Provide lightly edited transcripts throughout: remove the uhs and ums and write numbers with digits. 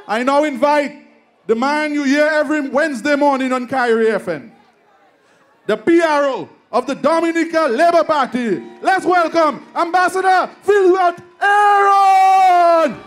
I now invite the man you hear every Wednesday morning on Kyrie FM, the PRO of the Dominica Labour Party. Let's welcome Ambassador Philbert Aaron!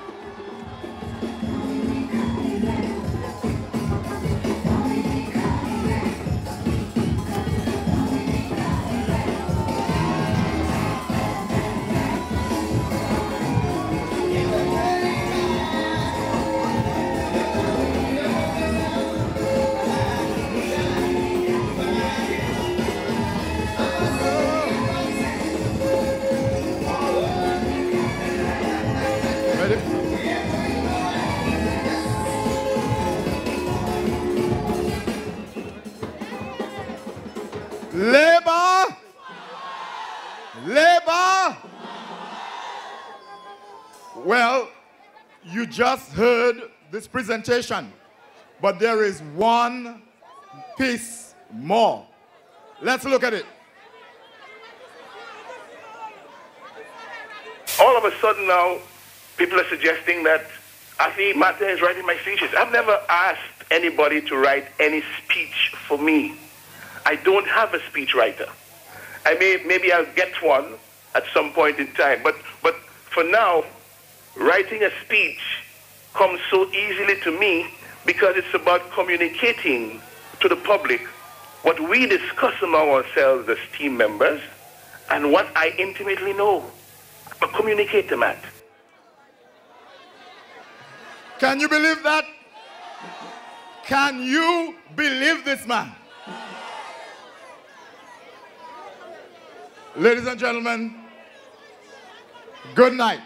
Labour! Labour! Well, you just heard this presentation, but there is one piece more. Let's look at it. All of a sudden now, people are suggesting that Afi Mata is writing my speeches. I've never asked anybody to write any speech for me. I don't have a speechwriter. Maybe I'll get one at some point in time. But for now, writing a speech comes so easily to me because it's about communicating to the public what we discuss among ourselves as team members and what I intimately know. But communicate them at. Can you believe that? Can you believe this man? Ladies and gentlemen, good night.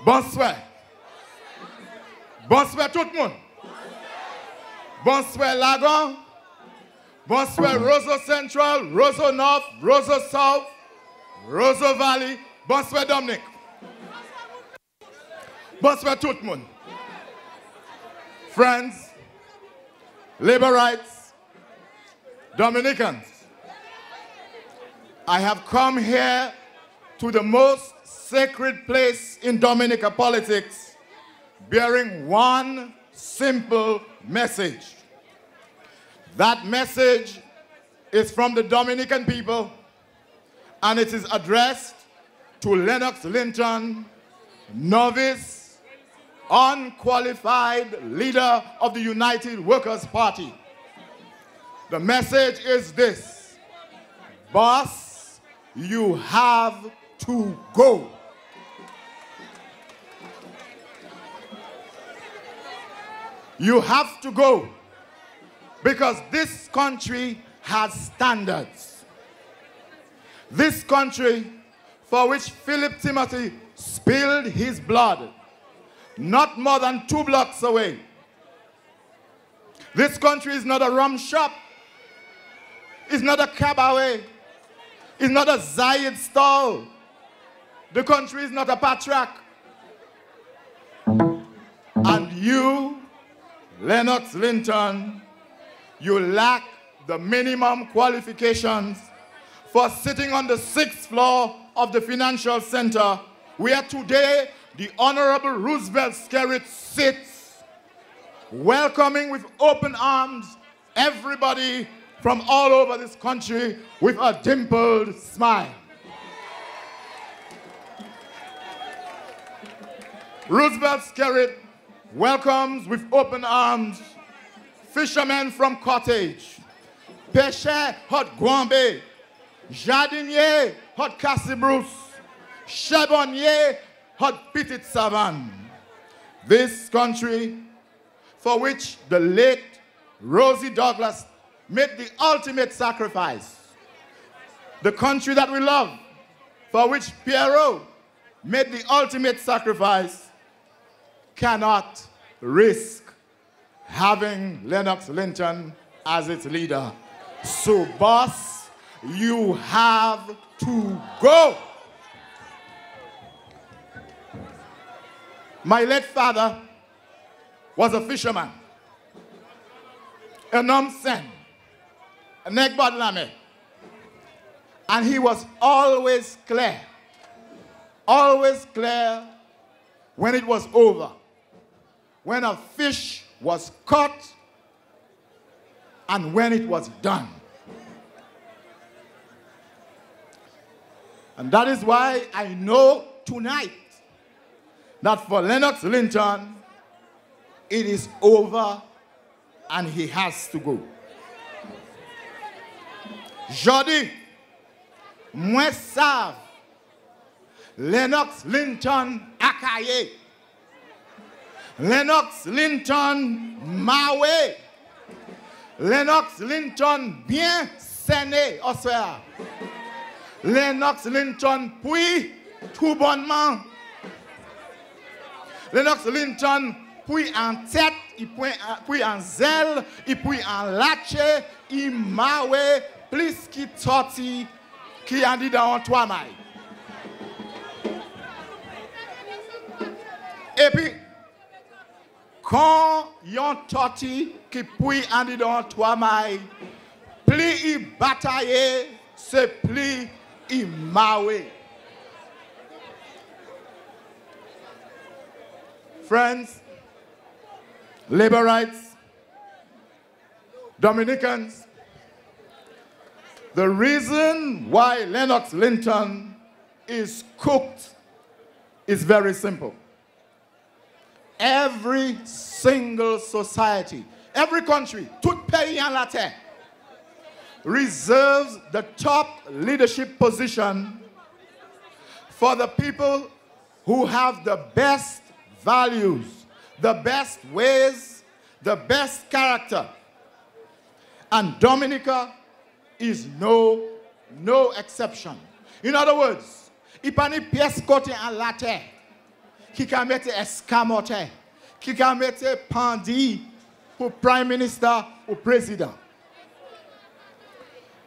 Bonsoir. Bonsoir tout le monde. Bonsoir Lagon. Bonsoir Roseau Central, Roseau North, Roseau South, Roseau Valley. Bonsoir Dominica. Bonsoir tout le monde. Friends, Laborites, Dominicans, I have come here to the most sacred place in Dominica politics, bearing one simple message. That message is from the Dominican people, and it is addressed to Lennox Linton, novice, unqualified leader of the United Workers' Party. The message is this: boss, you have to go. You have to go because this country has standards. This country for which Philip Timothy spilled his blood not more than 2 blocks away. This country is not a rum shop. It's not a cabaret. It's not a Zayed stall. The country is not a patrak. And you, Lennox Linton, you lack the minimum qualifications for sitting on the 6th floor of the financial center where today the Honorable Roosevelt Skerrit sits, welcoming with open arms everybody from all over this country with a dimpled smile. Roosevelt Skerrit welcomes with open arms fishermen from Cottage, pêcheurs hot Guambe, jardiniers hot Cassibrousse, charbonniers hot Petit Savan. This country for which the late Rosie Douglas made the ultimate sacrifice. The country that we love, for which Pierrot made the ultimate sacrifice, cannot risk having Lennox Linton as its leader. So, boss, you have to go. My late father was a fisherman. Un homme sain. And he was always clear when it was over. when a fish was caught and when it was done. And that is why I know tonight that for Lennox Linton, it is over and he has to go. Jodi, moi savent Lennox Linton akaye. Lennox Linton mawe. Lennox Linton bien saigné au soir. Lennox Linton puis tout bonnement. Lennox Linton puis en tête, puis en zèle, puis en lache, il mawe plus qui torti qui en dit dans toi maille. Et puis quand yon torti qui puis en dit dans toi maille, plus il bataille, c'est plus il mawe. Friends, Laborites, Dominicans, the reason why Lennox Linton is cooked is very simple. Every single society, every country, tout pays en la terre, reserves the top leadership position for the people who have the best values, the best ways, the best character. And Dominica is no exception. In other words, il n'y a pas de pièce côté en la terre qui peut mettre escamote, qui peut mettre pandi pour prime minister ou président.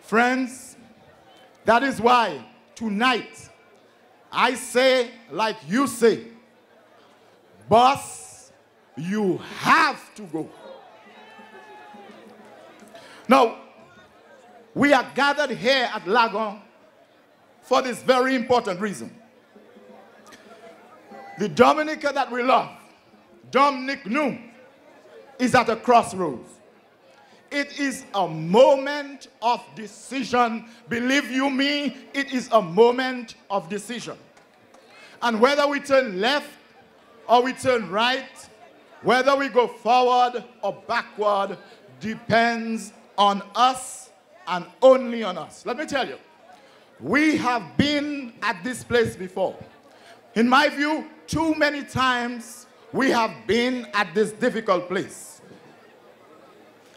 Friends, that is why tonight I say like you say, boss, you have to go. Now, we are gathered here at Lagon for this very important reason. The Dominica that we love, Dominic Nu, is at a crossroads. It is a moment of decision. Believe you me, it is a moment of decision. And whether we turn left or we turn right, whether we go forward or backward, depends on us and only on us. Let me tell you, we have been at this place before. In my view, too many times we have been at this difficult place.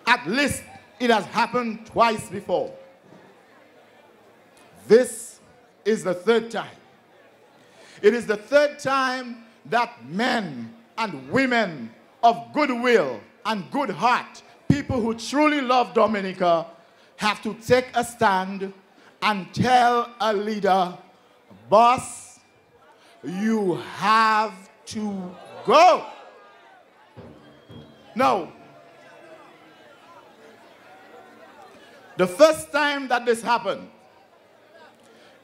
At least it has happened twice before. This is the third time. It is the third time that men and women of goodwill and good heart, people who truly love Dominica, have to take a stand and tell a leader, boss, you have to go. Now, the first time that this happened,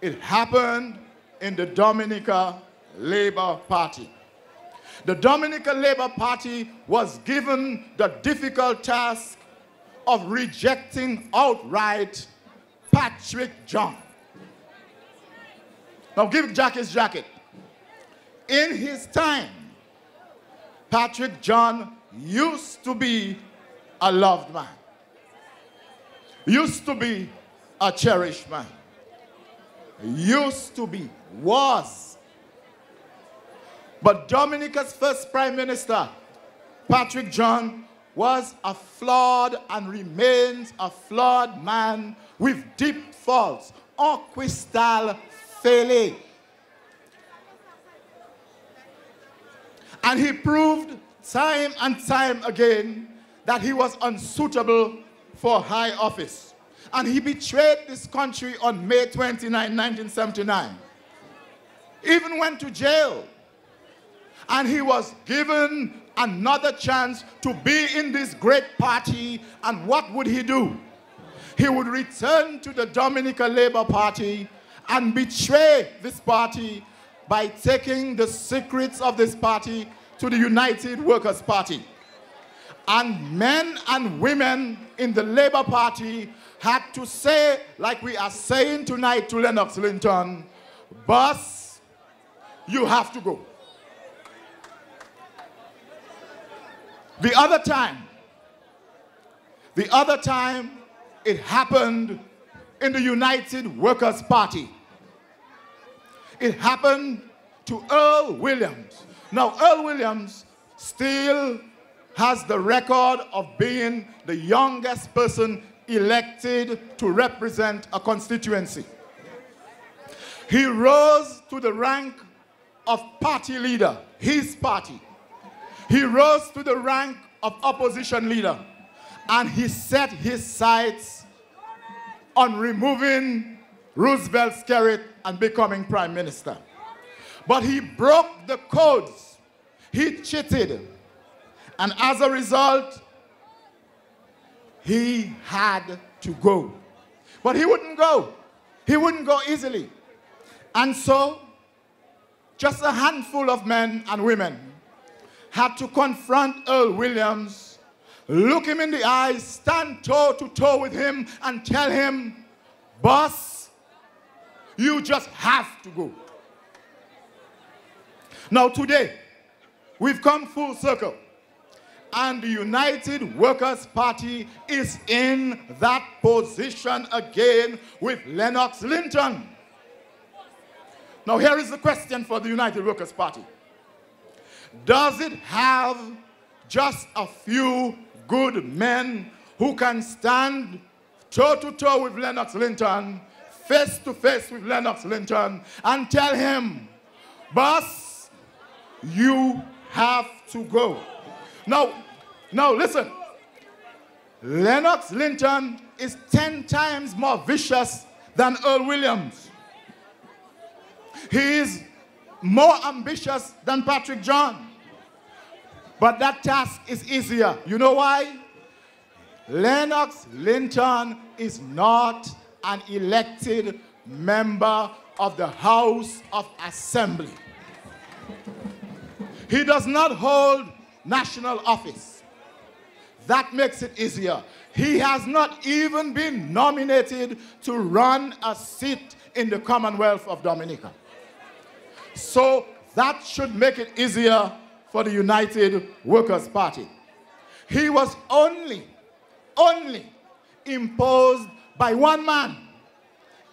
it happened in the Dominica Labour Party. The Dominica Labour Party was given the difficult task of rejecting outright Patrick John. Now give Jack his jacket. In his time, Patrick John used to be a loved man. Used to be a cherished man. Used to be, was. But Dominica's first prime minister, Patrick John, was a flawed and remains a flawed man with deep faults, en cristal fêlé. And he proved time and time again that he was unsuitable for high office. And he betrayed this country on May 29, 1979. Even went to jail. And he was given another chance to be in this great party. And what would he do? He would return to the Dominica Labour Party and betray this party by taking the secrets of this party to the United Workers' Party. And men and women in the Labour Party had to say, like we are saying tonight to Lennox Linton, boss, you have to go. The other time it happened in the United Workers' Party. It happened to Earl Williams. Now, Earl Williams still has the record of being the youngest person elected to represent a constituency. He rose to the rank of party leader, his party. He rose to the rank of opposition leader, and he set his sights on removing Roosevelt's carrot and becoming prime minister. But he broke the codes. He cheated. And as a result, he had to go. But he wouldn't go. He wouldn't go easily. And so, just a handful of men and women had to confront Earl Williams, look him in the eyes, stand toe to toe with him, and tell him, boss, you just have to go. Now today, we've come full circle, and the United Workers' Party is in that position again with Lennox Linton. Now here is the question for the United Workers' Party. Does it have just a few good men who can stand toe to toe with Lennox Linton, face to face with Lennox Linton, and tell him, boss, you have to go? Now listen, Lennox Linton is 10 times more vicious than Earl Williams. He is more ambitious than Patrick John. But that task is easier. You know why? Lennox Linton is not an elected member of the House of Assembly. He does not hold national office. That makes it easier. He has not even been nominated to run a seat in the Commonwealth of Dominica. So that should make it easier for the United Workers' Party. He was only imposed by one man,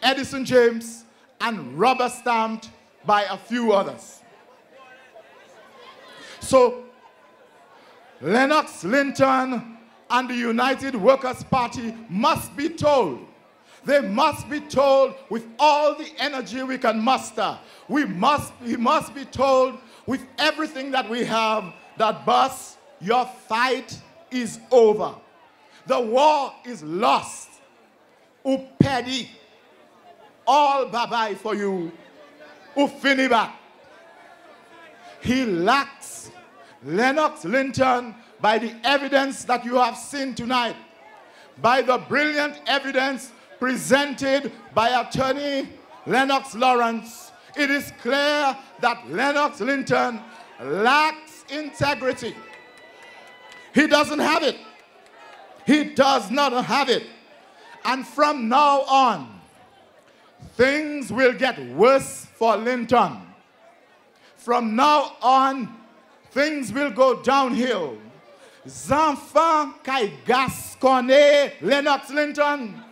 Edison James, and rubber-stamped by a few others. So Lennox Linton and the United Workers' Party must be told. They must be told with all the energy we can muster. He must be told with everything that we have that, boss, your fight is over. The war is lost. Upedi. All bye-bye for you. Ufiniba. He lacks Lennox Linton by the evidence that you have seen tonight, by the brilliant evidence presented by attorney Lennox Lawrence. It is clear that Lennox Linton lacks integrity. He doesn't have it. He does not have it. And from now on, things will get worse for Linton. From now on, things will go downhill. Zanfan kay gaskone Lennox Linton.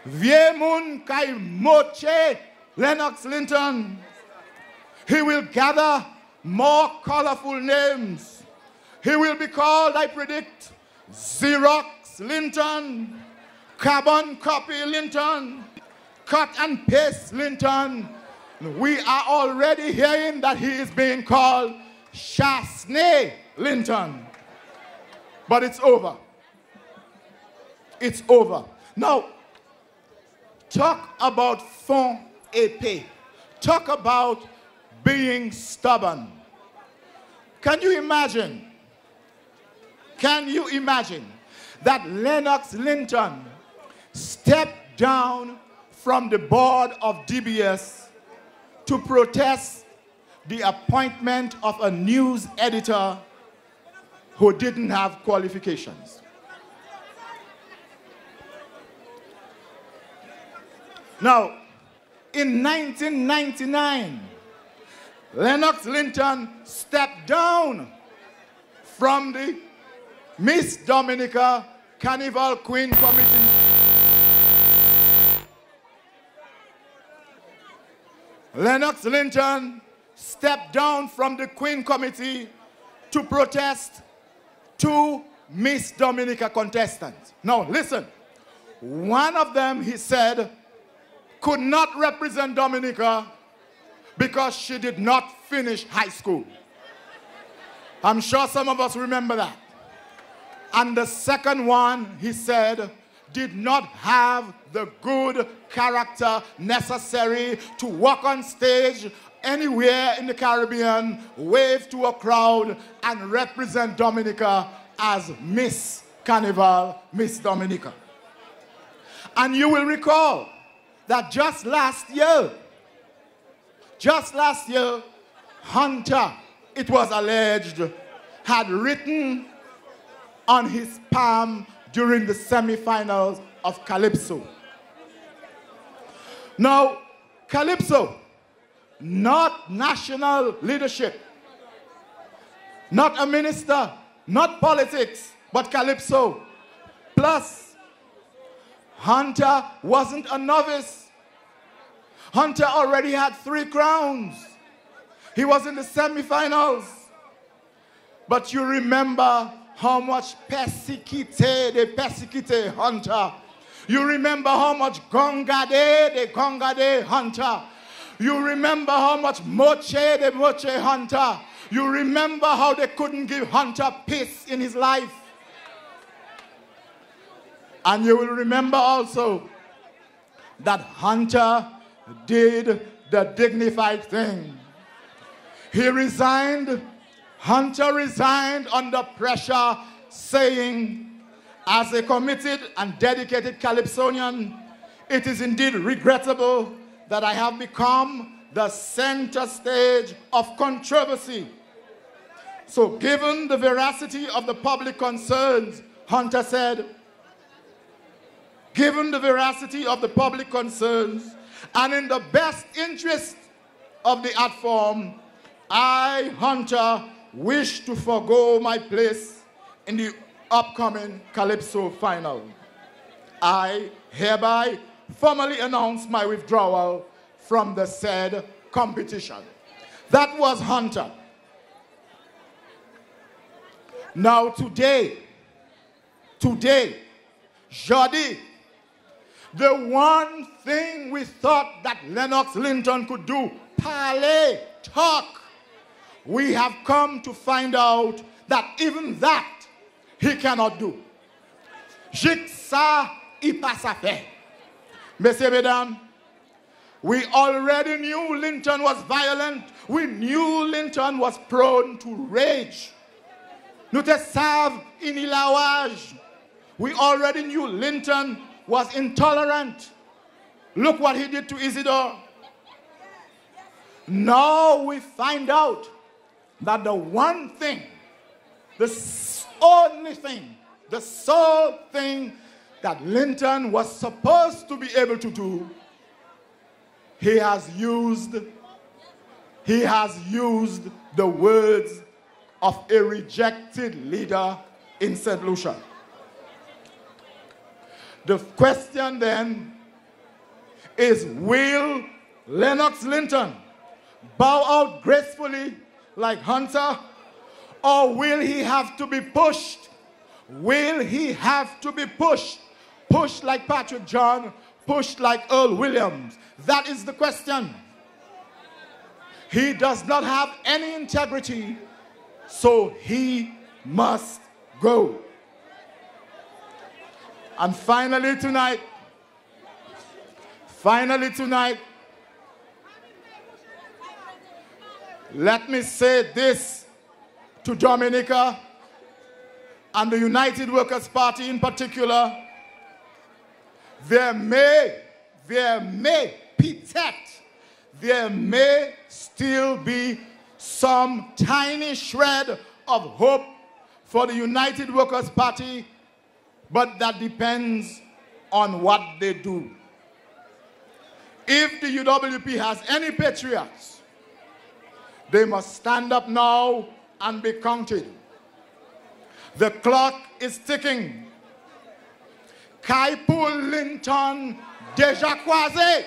Vie moun kay moche Lennox Linton. He will gather more colorful names. He will be called, I predict, Xerox Linton, Carbon Copy Linton, Cut and Paste Linton. We are already hearing that he is being called Chasney Linton. But it's over. It's over. Now, talk about fond épée. Talk about being stubborn. Can you imagine? Can you imagine that Lennox Linton stepped down from the board of DBS to protest the appointment of a news editor who didn't have qualifications. Now, in 1999, Lennox Linton stepped down from the Miss Dominica Carnival Queen Committee. Lennox Linton stepped down from the Queen Committee to protest two Miss Dominica contestants. Now listen, one of them, he said, could not represent Dominica because she did not finish high school. I'm sure some of us remember that. And the second one, he said, did not have the good character necessary to walk on stage anywhere in the Caribbean, wave to a crowd, and represent Dominica as Miss Carnival, Miss Dominica. And you will recall that just last year, Hunter, it was alleged, had written on his palm during the semifinals of Calypso. Now, Calypso, not national leadership, not a minister, not politics, but Calypso. Plus, Hunter wasn't a novice. Hunter already had 3 crowns. He was in the semifinals. But you remember how much they persecuted Hunter. You remember how much they gongade Hunter. You remember how much they moche Hunter. You remember how they couldn't give Hunter peace in his life. And you will remember also that Hunter did the dignified thing. He resigned. Hunter resigned under pressure, saying, as a committed and dedicated Calypsonian, it is indeed regrettable that I have become the center stage of controversy. So given the veracity of the public concerns, Hunter said, given the veracity of the public concerns and in the best interest of the art form, I, Hunter, wish to forego my place in the upcoming Calypso final. I hereby formally announce my withdrawal from the said competition. That was Hunter. Now today, Jody, the one thing we thought that Lennox Linton could do, parley, talk, we have come to find out that even that he cannot do. Jigsaw ipasafé. Messieurs, mesdames, we already knew Linton was violent. We knew Linton was prone to rage. Nous te savons inilawage. We already knew Linton was intolerant. Look what he did to Isidore. Now we find out that the one thing, the only thing, the sole thing that Linton was supposed to be able to do, he has used the words of a rejected leader in St. Lucia. The question then is, will Lennox Linton bow out gracefully like Hunter, or will he have to be pushed? Will he have to be pushed? Pushed like Patrick John, pushed like Earl Williams? That is the question. He does not have any integrity, so he must go. And finally tonight, let me say this to Dominica and the United Workers' Party in particular. There may still be some tiny shred of hope for the United Workers' Party, but that depends on what they do. If the UWP has any patriots, they must stand up now and be counted. The clock is ticking. Kaipul Linton déjà croisé.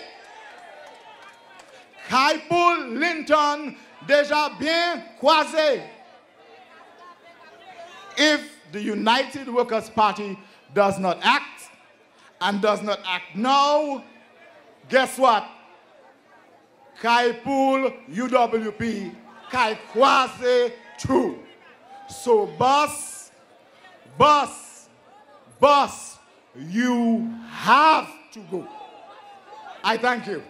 Kaipul Linton déjà bien croisé. If the United Workers' Party does not act, and does not act now, guess what? Kaipul UWP, Kai croisé too. So boss, you have to go. I thank you.